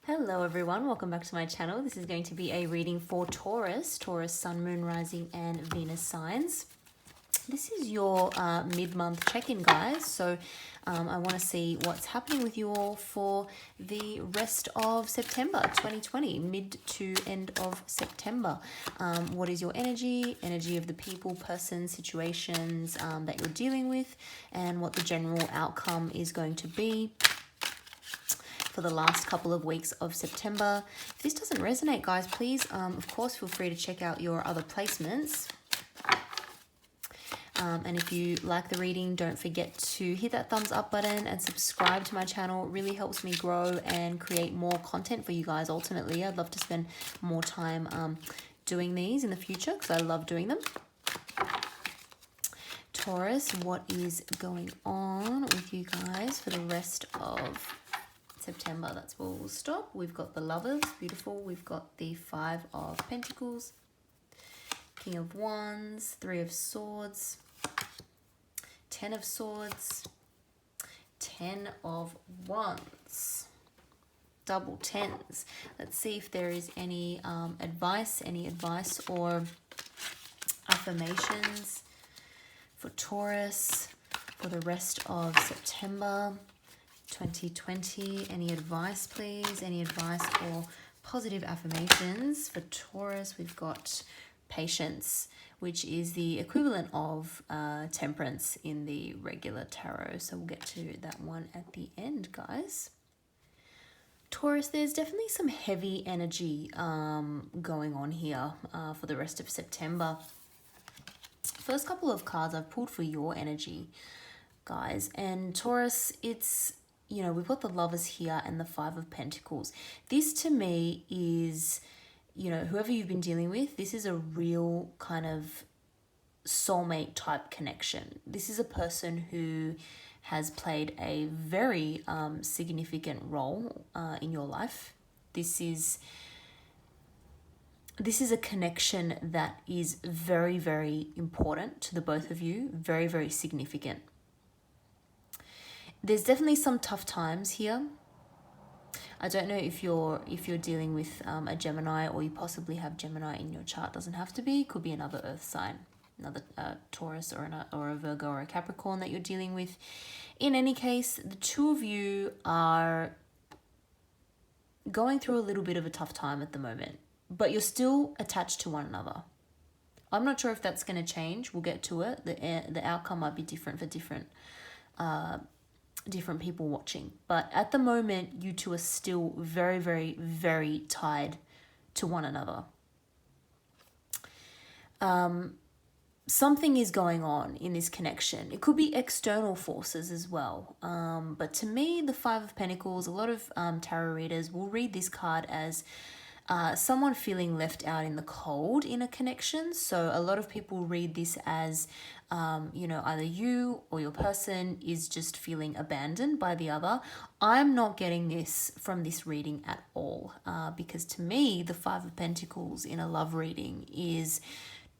Hello everyone, welcome back to my channel. This is going to be a reading for Taurus, Sun, Moon, Rising and Venus signs. This is your mid-month check-in, guys. So I want to see what's happening with you all for the rest of September 2020, mid to end of September. What is your energy of the people, person, situations that you're dealing with, and what the general outcome is going to be for the last couple of weeks of September. If this doesn't resonate, guys, please, of course, feel free to check out your other placements. And if you like the reading, don't forget to hit that thumbs up button and subscribe to my channel. It really helps me grow and create more content for you guys. Ultimately, I'd love to spend more time doing these in the future because I love doing them. Taurus, what is going on with you guys for the rest of September? That's where we'll stop. We've got the Lovers, beautiful. We've got the Five of Pentacles, King of Wands, Three of Swords, Ten of Swords, Ten of Wands, double tens. Let's see if there is any advice or affirmations for Taurus for the rest of September 2020. Any advice, please? Any advice or positive affirmations for Taurus? We've got Patience, which is the equivalent of Temperance in the regular tarot. So we'll get to that one at the end, guys. Taurus, there's definitely some heavy energy going on here for the rest of September. First couple of cards I've pulled for your energy, guys. And Taurus, it's, you know, we've got the Lovers here and the Five of Pentacles. This to me is, you know, whoever you've been dealing with, this is a real kind of soulmate type connection. This is a person who has played a very significant role in your life. This is a connection that is very, very important to the both of you, very, very significant. There's definitely some tough times here. I don't know if you're dealing with a Gemini, or you possibly have Gemini in your chart. Doesn't have to be. Could be another Earth sign, another Taurus or a Virgo or a Capricorn that you're dealing with. In any case, the two of you are going through a little bit of a tough time at the moment, but you're still attached to one another. I'm not sure if that's going to change. We'll get to it. The outcome might be different for different people watching, but at the moment you two are still very, very, very tied to one another. Something is going on in this connection. It could be external forces as well, but to me, the Five of Pentacles, a lot of tarot readers will read this card as someone feeling left out in the cold in a connection. So a lot of people read this as, you know, either you or your person is just feeling abandoned by the other. I'm not getting this from this reading at all, because to me, the Five of Pentacles in a love reading is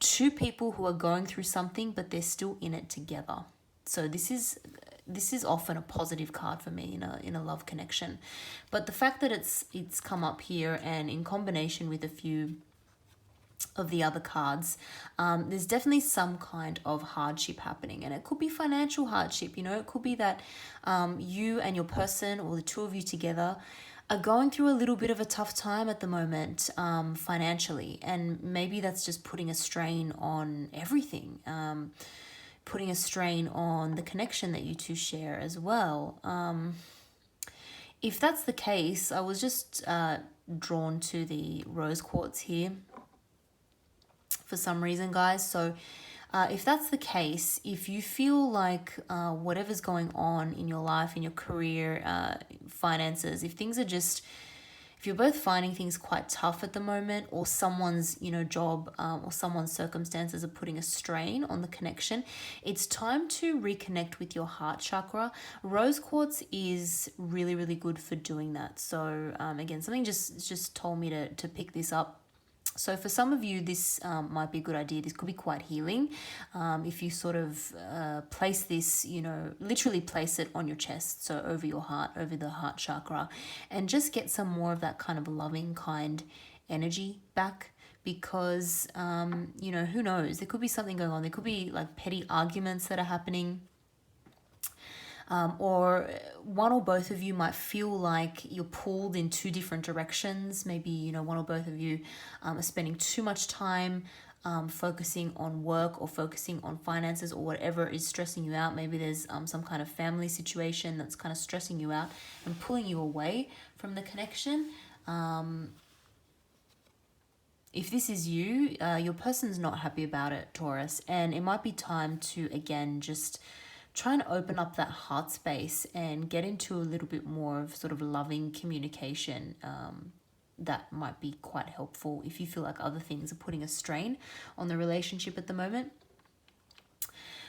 two people who are going through something, but they're still in it together. So this is often a positive card for me in a love connection. But the fact that it's come up here and in combination with a few of the other cards, there's definitely some kind of hardship happening, and it could be financial hardship. You know, it could be that you and your person, or the two of you together, are going through a little bit of a tough time at the moment financially, and maybe that's just putting a strain on everything. Putting a strain on the connection that you two share as well. If that's the case, I was just drawn to the rose quartz here for some reason, guys. So if that's the case, if you feel like whatever's going on in your life, in your career, finances, if things are just, if you're both finding things quite tough at the moment, or someone's, you know, job or someone's circumstances are putting a strain on the connection, it's time to reconnect with your heart chakra. Rose quartz is really, really good for doing that. So again, something just told me to pick this up So for some of you, this might be a good idea. This could be quite healing. If you sort of place this, literally place it on your chest, so over your heart, over the heart chakra, and just get some more of that kind of loving, kind energy back. Because, who knows? There could be something going on. There could be like petty arguments that are happening. Or one or both of you might feel like you're pulled in two different directions. Maybe, one or both of you are spending too much time focusing on work or focusing on finances or whatever is stressing you out. Maybe there's some kind of family situation that's kind of stressing you out and pulling you away from the connection. If this is you, your person's not happy about it, Taurus, and it might be time to, again, just try and open up that heart space and get into a little bit more of sort of loving communication. That might be quite helpful if you feel like other things are putting a strain on the relationship at the moment.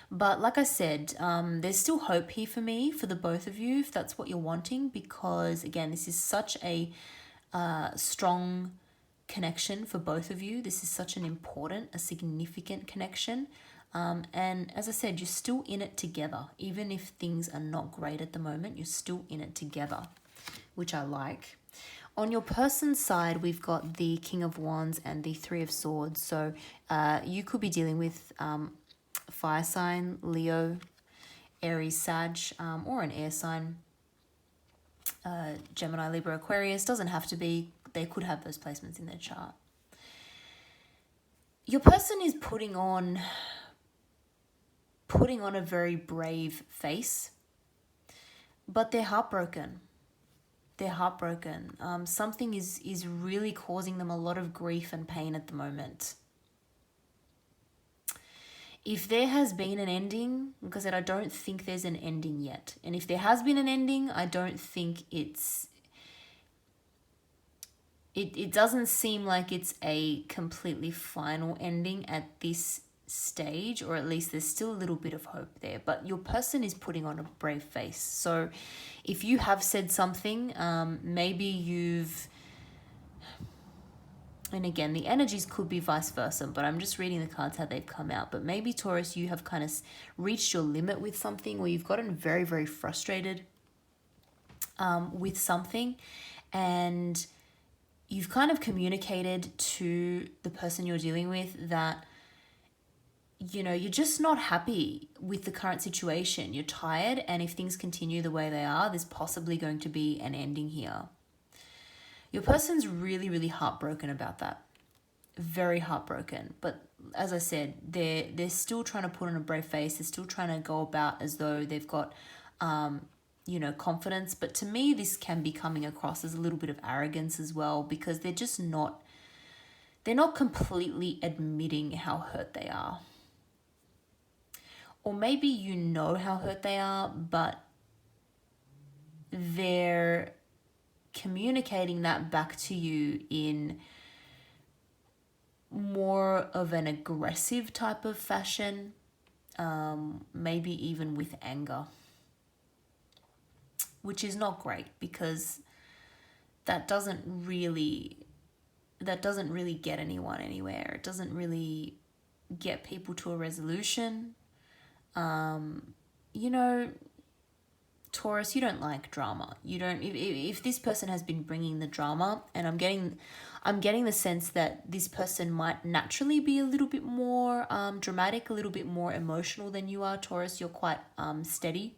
But like I said, there's still hope here for me, for the both of you, if that's what you're wanting, because again, this is such a strong connection for both of you. This is such an important, a significant connection. And as I said, you're still in it together. Even if things are not great at the moment, you're still in it together, which I like. On your person's side, we've got the King of Wands and the Three of Swords. So you could be dealing with fire sign, Leo, Aries, Sag, or an air sign, Gemini, Libra, Aquarius. Doesn't have to be. They could have those placements in their chart. Your person is putting on a very brave face, but they're heartbroken. Something is really causing them a lot of grief and pain at the moment. If there has been an ending, like I said, I don't think there's an ending yet. And if there has been an ending, I don't think it doesn't seem like it's a completely final ending at this stage, or at least there's still a little bit of hope there. But your person is putting on a brave face. So if you have said something, maybe you've, and again, the energies could be vice versa, but I'm just reading the cards how they've come out. But maybe, Taurus, you have kind of reached your limit with something, or you've gotten very, very frustrated with something, and you've kind of communicated to the person you're dealing with that, you're just not happy with the current situation. You're tired, and if things continue the way they are, there's possibly going to be an ending here. Your person's really, really heartbroken about that. Very heartbroken. But as I said, they're still trying to put on a brave face. They're still trying to go about as though they've got confidence. But to me, this can be coming across as a little bit of arrogance as well, because they're not completely admitting how hurt they are. Or maybe you know how hurt they are, but they're communicating that back to you in more of an aggressive type of fashion, maybe even with anger, which is not great, because that doesn't really get anyone anywhere. It doesn't really get people to a resolution. Taurus, you don't like drama. You don't. If this person has been bringing the drama, and I'm getting the sense that this person might naturally be a little bit more dramatic, a little bit more emotional than you are, Taurus. You're quite steady.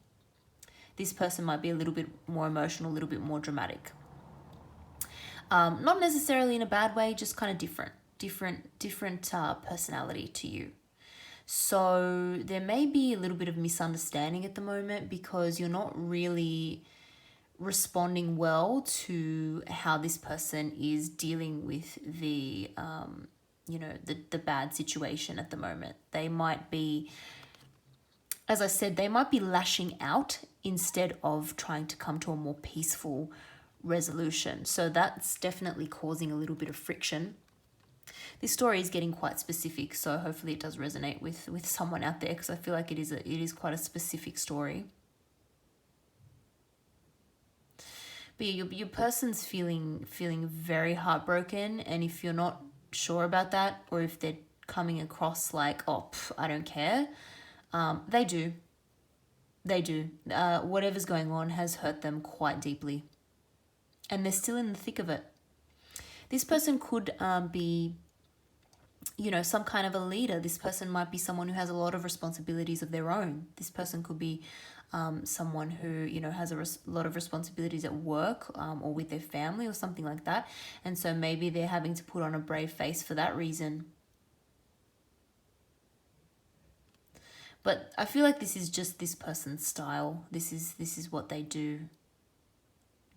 This person might be a little bit more emotional, a little bit more dramatic. Not necessarily in a bad way, just kind of different personality to you. So there may be a little bit of misunderstanding at the moment, because you're not really responding well to how this person is dealing with the bad situation at the moment. They might be, as I said, they might be lashing out instead of trying to come to a more peaceful resolution. So that's definitely causing a little bit of friction. This story is getting quite specific, so hopefully it does resonate with someone out there, because I feel like it is quite a specific story. But yeah, your person's feeling very heartbroken, and if you're not sure about that, or if they're coming across like, oh, I don't care, they do. They do. Whatever's going on has hurt them quite deeply. And they're still in the thick of it. This person could be, some kind of a leader. This person might be someone who has a lot of responsibilities of their own. This person could be someone who, has a lot of responsibilities at work or with their family or something like that. And so maybe they're having to put on a brave face for that reason. But I feel like this is just this person's style. This is what they do.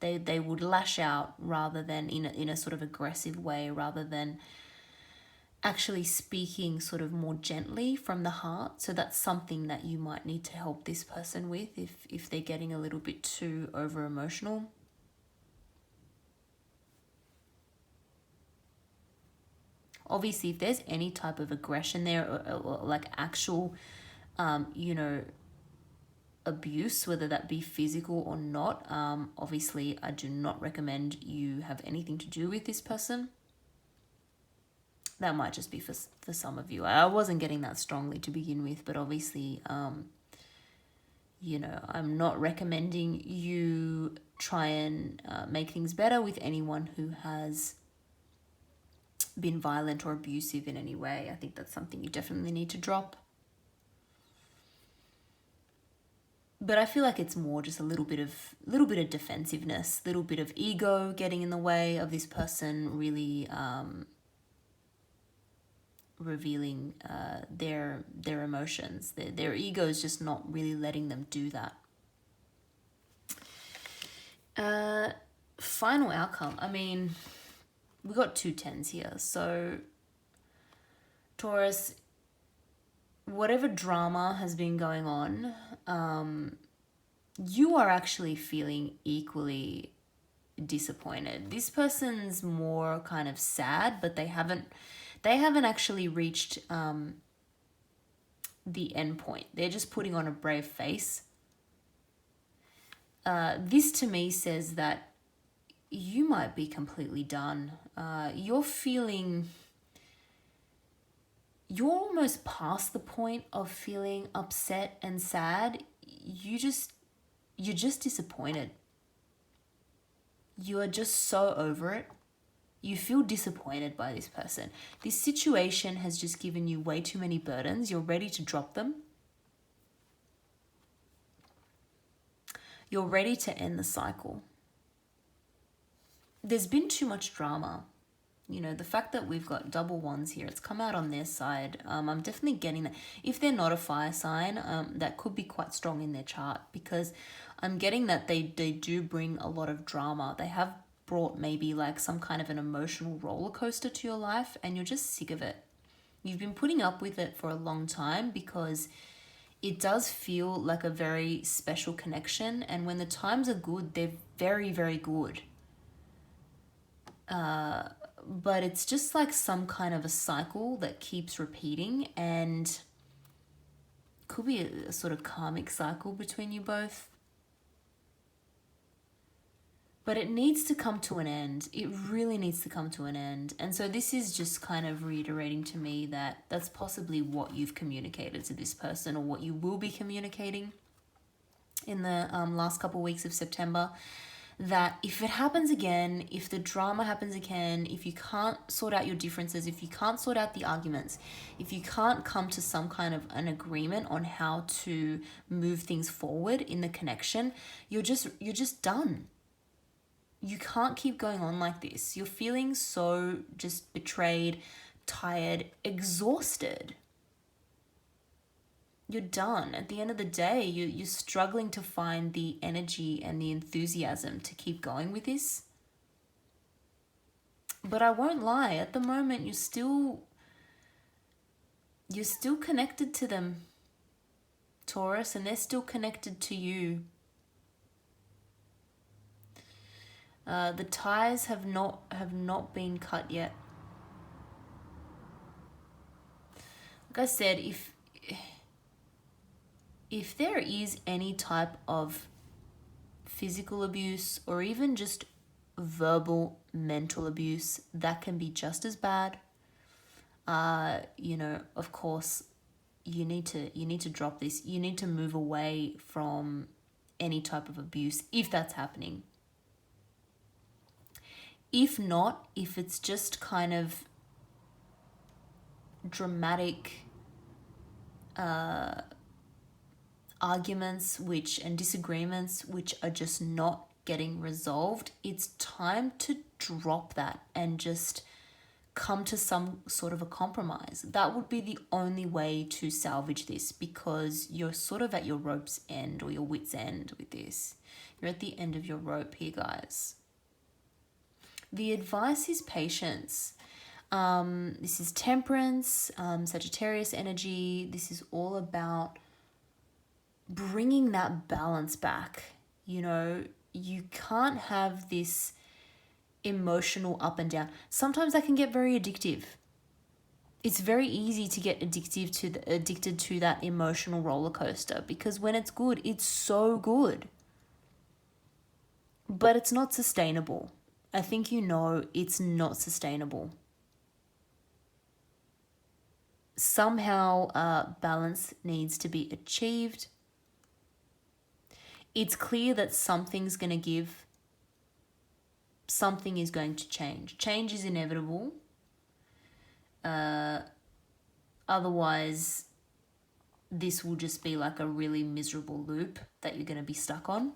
They would lash out rather than in a sort of aggressive way, rather than actually speaking sort of more gently from the heart. So that's something that you might need to help this person with if they're getting a little bit too over emotional. Obviously, if there's any type of aggression there, or like actual, abuse, whether that be physical or not, obviously I do not recommend you have anything to do with this person. That might just be for some of you. I wasn't getting that strongly to begin with, but obviously, I'm not recommending you try and make things better with anyone who has been violent or abusive in any way. I think that's something you definitely need to drop. But I feel like it's more just a little bit of defensiveness, little bit of ego getting in the way of this person really revealing their emotions. Their ego is just not really letting them do that. Final outcome. I mean, we got 2 10s here. So Taurus, whatever drama has been going on, you are actually feeling equally disappointed. This person's more kind of sad, but they haven't actually reached the end point. They're just putting on a brave face. This to me says that you might be completely done. You're almost past the point of feeling upset and sad. You're just disappointed. You are just so over it. You feel disappointed by this person. This situation has just given you way too many burdens. You're ready to drop them. You're ready to end the cycle. There's been too much drama. The fact that we've got double ones here, it's come out on their side. I'm definitely getting that. If they're not a fire sign, that could be quite strong in their chart, because I'm getting that they do bring a lot of drama. They have brought maybe like some kind of an emotional roller coaster to your life, and you're just sick of it. You've been putting up with it for a long time because it does feel like a very special connection, and when the times are good, they're very, very good. But it's just like some kind of a cycle that keeps repeating, and could be a sort of karmic cycle between you both. But it needs to come to an end. It really needs to come to an end. And so this is just kind of reiterating to me that that's possibly what you've communicated to this person, or what you will be communicating in the last couple of weeks of September. That if it happens again, if the drama happens again, if you can't sort out your differences, if you can't sort out the arguments, if you can't come to some kind of an agreement on how to move things forward in the connection, you're just done. You can't keep going on like this. You're feeling so just betrayed, tired, exhausted. You're done. At the end of the day, you're struggling to find the energy and the enthusiasm to keep going with this. But I won't lie, at the moment you're still connected to them, Taurus, and they're still connected to you. The ties have not been cut yet. Like I said, if there is any type of physical abuse or even just verbal mental abuse, that can be just as bad. you know, of course, you need to drop this. You need to move away from any type of abuse if that's happening. If not, if it's just kind of dramatic arguments and disagreements which are just not getting resolved, it's time to drop that and just come to some sort of a compromise. That would be the only way to salvage this, because you're sort of at your rope's end or your wit's end with this. You're at the end of your rope here, guys. The advice is patience. This is Temperance, Sagittarius energy. This is all about bringing that balance back. You know, you can't have this emotional up and down. Sometimes that can get very addictive. It's very easy to get addicted to that emotional roller coaster, because when it's good, it's so good. But it's not sustainable. I think you know it's not sustainable. Somehow balance needs to be achieved. It's clear that something's going to give, something is going to change. Change is inevitable. Otherwise, this will just be like a really miserable loop that you're going to be stuck on.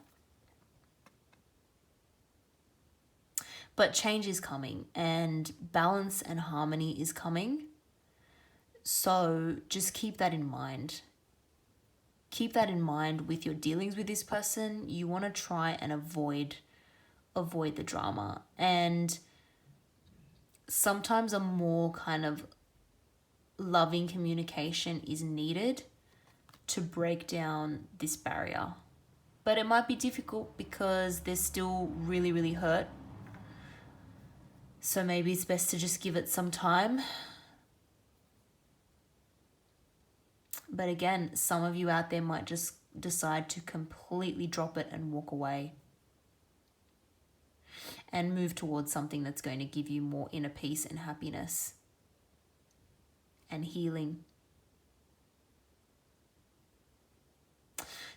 But change is coming, and balance and harmony is coming. So just keep that in mind. Keep that in mind with your dealings with this person. You want to try and avoid the drama. And sometimes a more kind of loving communication is needed to break down this barrier. But it might be difficult because they're still really, really hurt. So maybe it's best to just give it some time. But again, some of you out there might just decide to completely drop it and walk away and move towards something that's going to give you more inner peace and happiness and healing.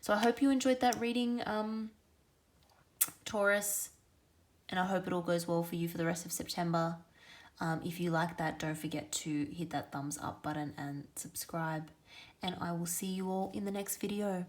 So I hope you enjoyed that reading, Taurus, and I hope it all goes well for you for the rest of September. If you like that, don't forget to hit that thumbs up button and subscribe. And I will see you all in the next video.